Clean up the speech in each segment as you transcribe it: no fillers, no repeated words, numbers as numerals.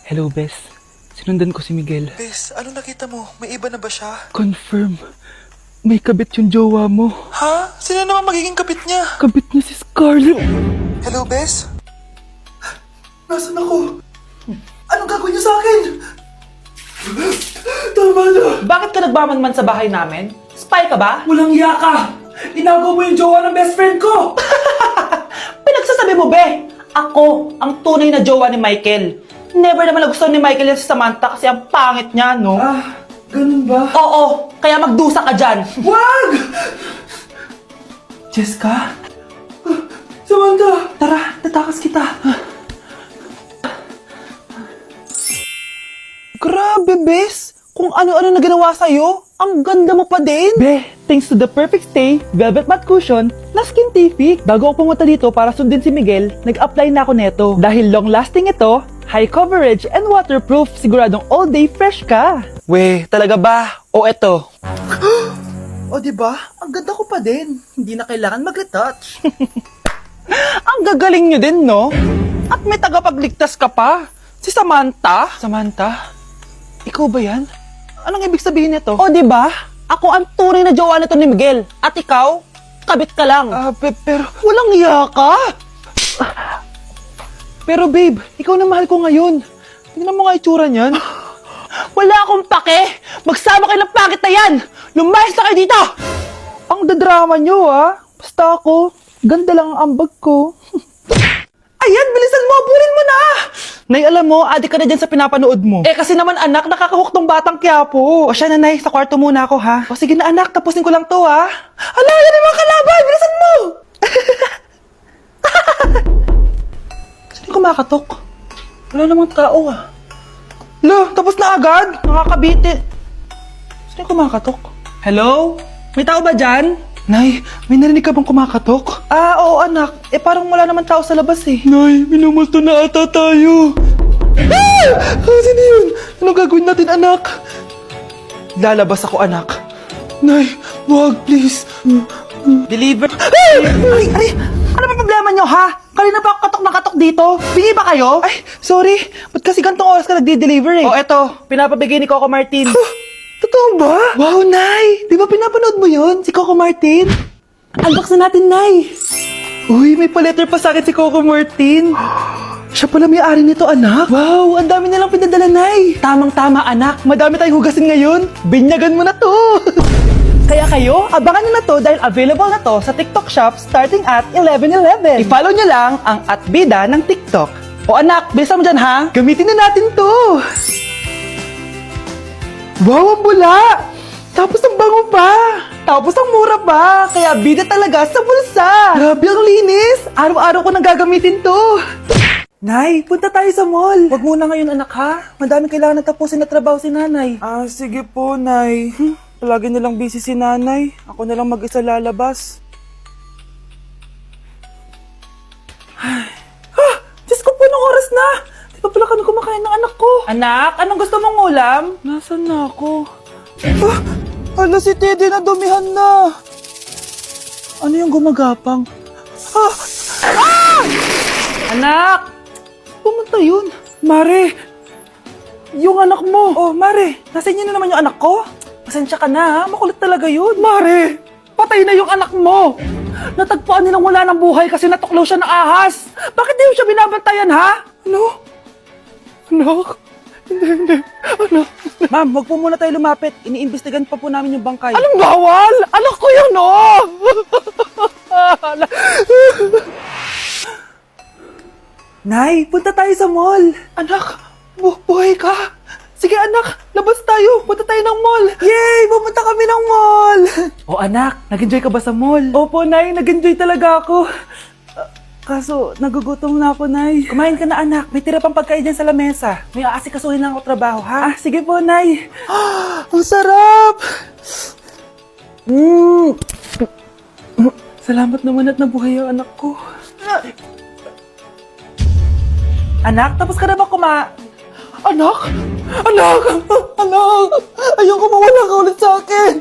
Hello, Bes. Sinundan ko si Miguel. Bes, ano nakita mo? May iba na ba siya? Confirm. May kabit yung jowa mo. Ha? Sino naman magiging kapit niya? Kabit niya si Scarlett. Hello, Bes? Nasaan ako? Anong gagawin niyo sa akin? Tama na! Bakit ka nagmamanman sa bahay namin? Spy ka ba? Walang iya ka! Inagaw mo yung jowa ng best friend ko! Pinagsasabi mo, be! Ako, ang tunay na jowa ni Michael. Never naman nagustuhan ni Michael yan si Samantha kasi ang pangit niya, no? Ganun ba? Oo, kaya magdusa ka dyan. Wag! Jessica? Samantha! Tara, tatakas kita. Grabe, bes! Kung ano-ano na ginawa sa'yo, ang ganda mo pa din. Be, thanks to the perfect stay, velvet matte cushion, na Skintific. Bago ako pumunta dito para sundin si Miguel, nag-apply na ako neto. Dahil long-lasting ito, high coverage and waterproof, siguradong all day fresh ka. We, talaga ba? O eto. O, diba? Ang ganda ko pa din. Hindi na kailangan mag-retouch. Ang gagaling nyo din, no? At may tagapagligtas ka pa. Si Samantha. Samantha? Ikaw ba yan? Anong ibig sabihin nito? O, di ba? Ako ang tunay na jowa nito ni Miguel. At ikaw, kabit ka lang. Pero... Walang iya ka. Pero babe, ikaw na mahal ko ngayon. Tingnan mo nga itsura niyan. Wala akong pake. Magsama kayo ng pangit na yan. Lumayas na kayo dito. Ang dadrama nyo Basta ako, ganda lang ang ambag ko. Ayan, bilisan mo. Abulin mo na. Nay, alam mo, adik ka na dyan sa pinapanood mo. Eh kasi naman anak, nakakahook tong batang Quiapo. O siya nanay, sa kwarto muna ako ha. O sige na anak, tapusin ko lang to ha. Hala, yan yung mga kalaban. Bilisan mo. Saan yung kumakatok? Wala namang tao Lo, tapos na agad? Nakakabiti. Saan yung kumakatok? Hello? May tao ba dyan? Nay, may narinig ka bang kumakatok? Oo anak. Eh parang wala naman tao sa labas eh. Nay, minumulto na ata tayo. Sino yun? Ano gagawin natin, anak? Lalabas ako anak. Nay, wag, please. Deliver. Ay! Ano ba problema nyo ha? Kanina pa ako katok na katok dito. Bingi ba kayo? Ay, sorry. Ba't kasi gantong oras ka nagde-deliver eh? O eto, pinapabigay ni Coco Martin. Totoo ba? Wow, Nay! Di ba pinapanood mo yun? Si Coco Martin? Unbox na natin, Nay! Uy, may pa-letter pa sa akin si Coco Martin. Siya pala may-ari nito, anak. Wow, ang dami nilang pinadala, Nay. Tamang-tama anak. Madami tayong hugasin ngayon. Binyagan mo na to. Kaya kayo, abangan nyo na to dahil available na to sa TikTok Shop starting at 11/11. I-follow nyo lang ang @bida ng TikTok. O anak, bilisan mo dyan ha. Gamitin na natin to. Wow, ang bula! Tapos ang bango pa! Tapos ang mura pa! Kaya bida talaga sa bulsa! Grabe ang linis! Araw-araw ko nang gagamitin to! Nay, punta tayo sa mall! Wag muna ngayon anak ha. Madami kailangan na tapusin na trabaho si nanay. Sige po, Nay. Palagi nalang busy si nanay. Ako nalang mag-isa lalabas. Diyos ko po, anong oras na? Di ba pala kami kumakain ng anak ko? Anak, anong gusto mong ulam? Nasaan na ako? Ala, si Teddy na dumihan na! Ano yung gumagapang? Anak! Pumunta yun. Mare! Yung anak mo! Oh, Mare, nasa inyo na naman yung anak ko? Pasensya ka na ha, makulit talaga yun. Mare! Patay na yung anak mo! Natagpuan nilang wala ng buhay kasi natuklaw siya ng ahas. Bakit di mo siya binabantayan ha? Ano? Anak? Hindi. Anak? Ma'am, wag po muna tayo lumapit. Iniimbestigan pa po namin yung bangkay. Anong bawal? Anak ko yun, oh! Nay, punta tayo sa mall. Anak, buhay ka? Sige anak, labas tayo. Punta tayo ng mall. Yay! Pumunta kami ng mall! Oh anak, nag-enjoy ka ba sa mall? Opo, Nay. Nag-enjoy talaga ako. Kaso, nagugutom na ako, Nay. Kumain ka na, anak. May tira pang pagkain dyan sa lamesa. May aasikasuhin lang ako trabaho, ha? Sige po, Nay. Ang sarap! Salamat naman at nabuhay ang anak ko. Anak, tapos ka na ba Anak! Anak! Anak! Ayoko mawala ka ulit sa akin!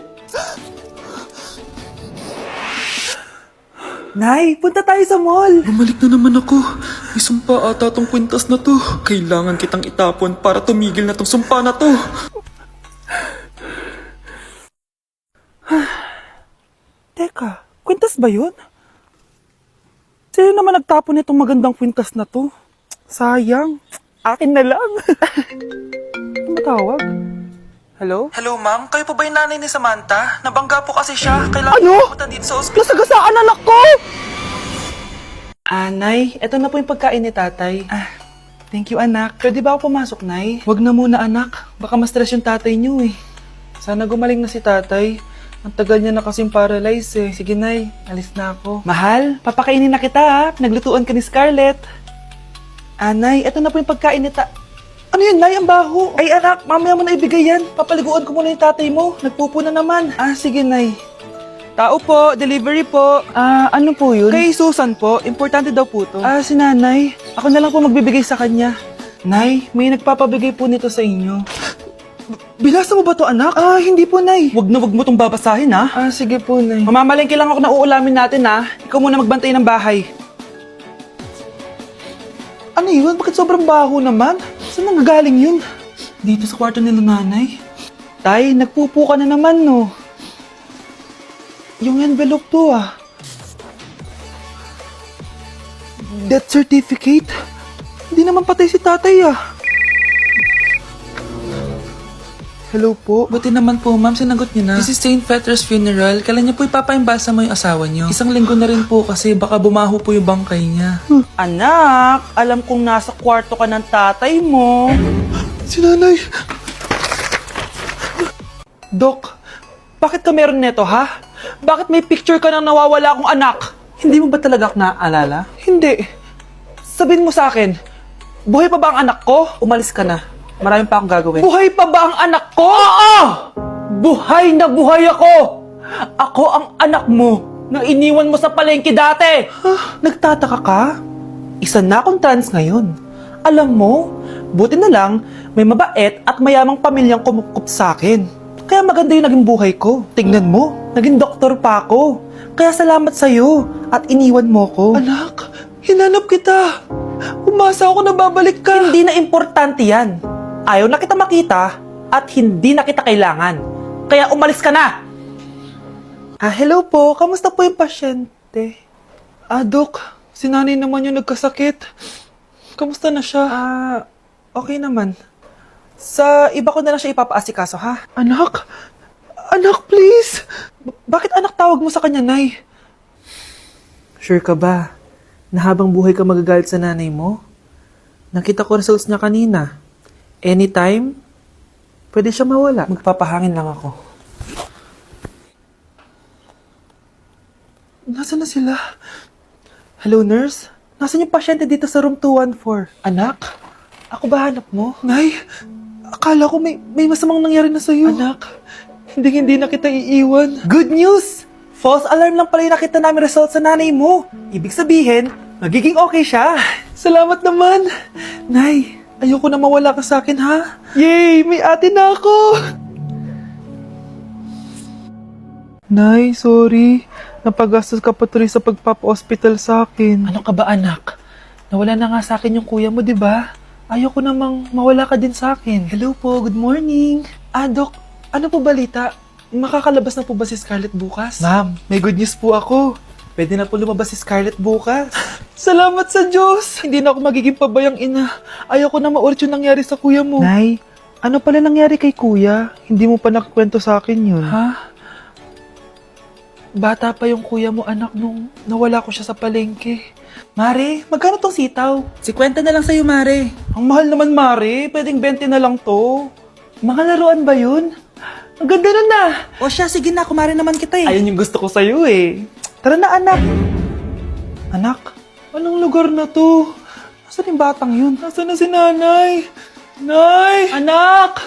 Nay, punta tayo sa mall. Bumalik na naman ako. May sumpa ata tong kwintas na to. Kailangan kitang itapon para tumigil na tong sumpa na to. Teka, kwintas ba yun? Sino naman nagtapon nitong magandang kwintas na to? Sayang. Akin na lang. Tumatawag? Hello? Hello, ma'am. Kayo po ba yung nanay ni Samantha? Nabangga po kasi siya. Kailangan Ano? pumunta dito sa ospital. Nasagasaan anak ko! Nay, eto na po yung pagkain ni tatay. Thank you, anak. Pwede ba ako pumasok, Nay? Wag na muna, anak. Baka ma-stress yung tatay niyo eh. Sana gumaling na si tatay. Ang tagal niya na kasing paralyzed eh. Sige, Nay. Alis na ako. Mahal, papakainin na kita ha. Naglutuan ka ni Scarlett. Nay, eto na po yung pagkain ni Ano yun, Nay? Ang baho. Ay, anak, mamaya mo na ibigay yan. Papaliguan ko muna yung tatay mo. Nagpupo na naman. Sige, Nay. Tao po, delivery po. Ano po yun? Kay Susan po, importante daw po to. Si nanay, ako na lang po magbibigay sa kanya. Nay, may nagpapabigay po nito sa inyo. Binasa mo ba to, anak? Hindi po, Nay. Wag mo tong babasahin, ha? Sige po, Nay. Mamamalengke lang ako na uulamin natin, ha? Ikaw muna magbantay ng bahay. Ano yun? Bakit sobrang baho naman? Saan nanggagaling yun? Dito sa kwarto nila nanay. Tay, nagpupo ka na naman, no? Yung envelope to, Death certificate? Hindi naman patay si tatay, Hello po. Buti naman po, ma'am. Sinagot niyo na. This is St. Peter's Funeral. Kailan niyo po ipapaimbasa mo yung asawa niyo? Isang linggo na rin po kasi baka bumaho po yung bangkay niya. Anak, alam kong nasa kwarto ka ng tatay mo. Si nanay. Dok, bakit ka meron neto, ha? Bakit may picture ka ng nawawala akong anak? Hindi mo ba talaga naaalala? Hindi. Sabihin mo sa akin, buhay pa ba ang anak ko? Umalis ka na. Marami pa akong gagawin. Buhay pa ba ang anak ko? Oo! Buhay na buhay ako! Ako ang anak mo na iniwan mo sa palengke dati! Nagtataka ka? Isa na akong trans ngayon. Alam mo, buti na lang may mabait at mayamang pamilyang kumukup sa akin. Kaya maganda yung naging buhay ko. Tingnan mo, naging doktor pa ako. Kaya salamat sa'yo at iniwan mo ko. Anak, hinanap kita. Umasa ako na babalik ka. Hindi na importante yan. Ayaw na kita makita at hindi na kita kailangan. Kaya umalis ka na! Hello po. Kamusta po yung pasyente? Dok, si nanay naman yung nagkasakit. Kamusta na siya? Okay naman. Sa iba ko na lang siya ipapaasikaso, ha? Anak? Anak, please! Bakit anak tawag mo sa kanya, Nay? Sure ka ba na habang buhay ka magagalit sa nanay mo? Nakita ko results niya kanina. Anytime, pwede siya mawala. Magpapahangin lang ako. Nasaan na sila? Hello, nurse? Nasaan yung pasyente dito sa room 214? Anak? Ako ba hanap mo? Nay, akala ko may masamang nangyari na sa'yo. Anak, hindi na kita iiwan. Good news! False alarm lang pala yung nakita namin results sa nanay mo. Ibig sabihin, magiging okay siya. Salamat naman. Nay, ayoko na mawala ka sa akin, ha? Yay! May ate na ako! Nay, sorry. Napagastos ka pa tuloy sa pagpapa-hospital sa akin. Ano ka ba, anak? Nawala na nga sa akin yung kuya mo, di ba? Ayoko namang mawala ka din sa akin. Hello po, good morning. Dok, ano po balita? Makakalabas na po ba si Scarlett bukas? Ma'am, may good news po ako. Pwede na po lumabas si Scarlett bukas. Salamat sa Diyos! Hindi na ako magiging pabayang ina. Ayoko na maulit yung nangyari sa kuya mo. Nay, ano pala nangyari kay kuya? Hindi mo pa nakakwento sa akin yun. Ha? Bata pa yung kuya mo, anak, nung nawala ko siya sa palengke. Mare, magkano tong sitaw? 50 na lang sa'yo, Mare. Ang mahal naman, Mare. Pwedeng 20 na lang to. Mga laruan ba yun? Ang ganda nun na. O siya, sige na, kumare naman kita eh. Ayun yung gusto ko sa'yo eh. Tara na, anak. Anak, anong lugar na to? Nasaan yung batang yun? Nasaan na si nanay? Nay! Anak!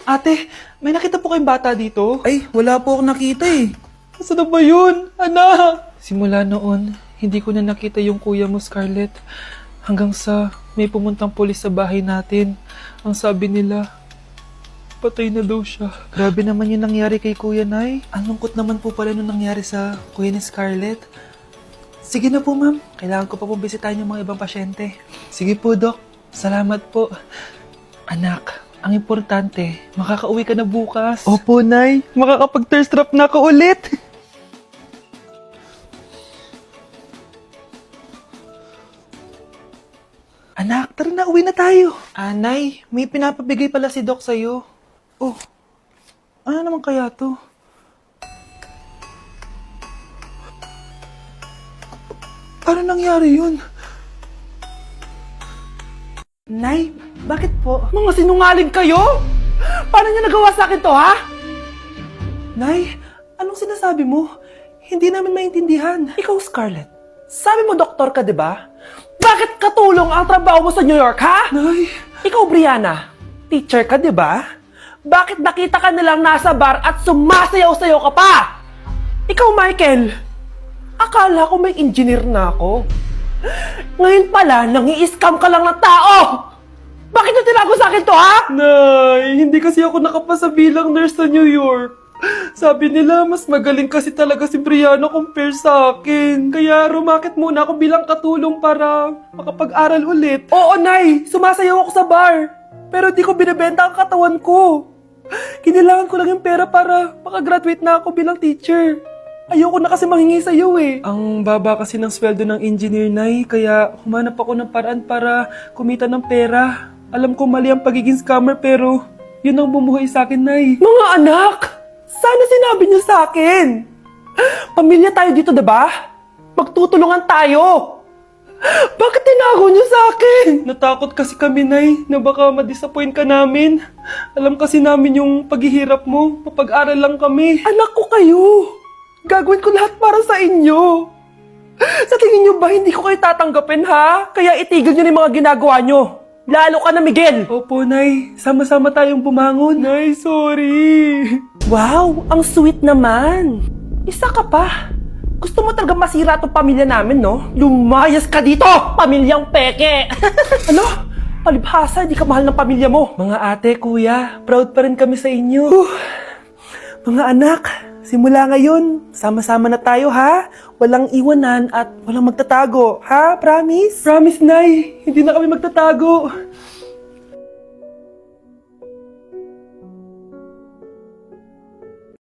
Ate, may nakita po kayong bata dito? Ay, wala po akong nakita eh. Nasaan na ba yun? Anak! Simula noon, hindi ko na nakita yung kuya mo, Scarlett. Hanggang sa may pumuntang pulis sa bahay natin. Ang sabi nila, patay na daw siya. Grabe naman yung nangyari kay Kuya Nay. Ang lungkot naman po pala nung nangyari sa kuya ni Scarlett. Sige na po, ma'am. Kailangan ko pa pong bisitahin yung mga ibang pasyente. Sige po, Dok. Salamat po. Anak, ang importante, makakauwi ka na bukas. Opo, Nay. Makakapag-thirst trap na ako ulit. Anak, tara na, uwi na tayo. Nay, may pinapabigay pala si Doc sa'yo. Oh, ano naman kaya to? Paano nangyari yun? Nay, bakit po? Mga sinungaling kayo? Paano niyo nagawa sa akin to, ha? Nay, anong sinasabi mo? Hindi namin maintindihan. Ikaw, Scarlett. Sabi mo doktor ka, di ba? Bakit katulong ang trabaho mo sa New York, ha? Nay, Ikaw, Brianna. Teacher ka, di ba? Bakit nakita ka nilang nasa bar at sumasayaw-sayaw ka pa? Ikaw, Michael. Akala ko may engineer na ako. Ngayon pala, nangi-scam ka lang ng tao! Bakit nyo tinago sa akin to, ha? Nay, hindi kasi ako nakapasa bilang nurse sa New York. Sabi nila, mas magaling kasi talaga si Brianna compare sa akin. Kaya rumakit muna ako bilang katulong para makapag-aral ulit. Oo, Nay. Sumasayaw ako sa bar. Pero di ko binibenta ang katawan ko. Kinilangan ko lang yung pera para makagraduate na ako bilang teacher. Ayoko na kasi manghingi sa'yo eh. Ang baba kasi ng sweldo ng engineer, Nay, kaya humanap ako ng paraan para kumita ng pera. Alam ko mali ang pagiging scammer pero yun ang bumuhay sa akin, Nay. Mga anak! Sana sinabi niyo sa akin. Pamilya tayo dito, diba? Magtutulungan tayo. Bakit tinago niyo sa akin? Natakot kasi kami, Nay, na baka ma-disappoint ka namin. Alam kasi namin yung paghihirap mo. Mapag-aral lang kami. Anak ko kayo. Gagawin ko lahat para sa inyo. Sa tingin niyo ba hindi ko kayo tatanggapin, ha? Kaya itigil niyo na yung mga ginagawa niyo. Lalo ka na, Miguel. Opo, Nay. Sama-sama tayong bumangon. Nay, sorry. Wow, ang sweet naman. Isa ka pa. Gusto mo talaga masira itong pamilya namin, no? Lumayas ka dito, pamilyang peke! Ano? Palibhasa, di ka mahal ng pamilya mo. Mga ate, kuya, proud pa rin kami sa inyo. Mga anak, simula ngayon, sama-sama na tayo, ha? Walang iwanan at walang magtatago, ha? Promise? Promise, Nay. Hindi na kami magtatago.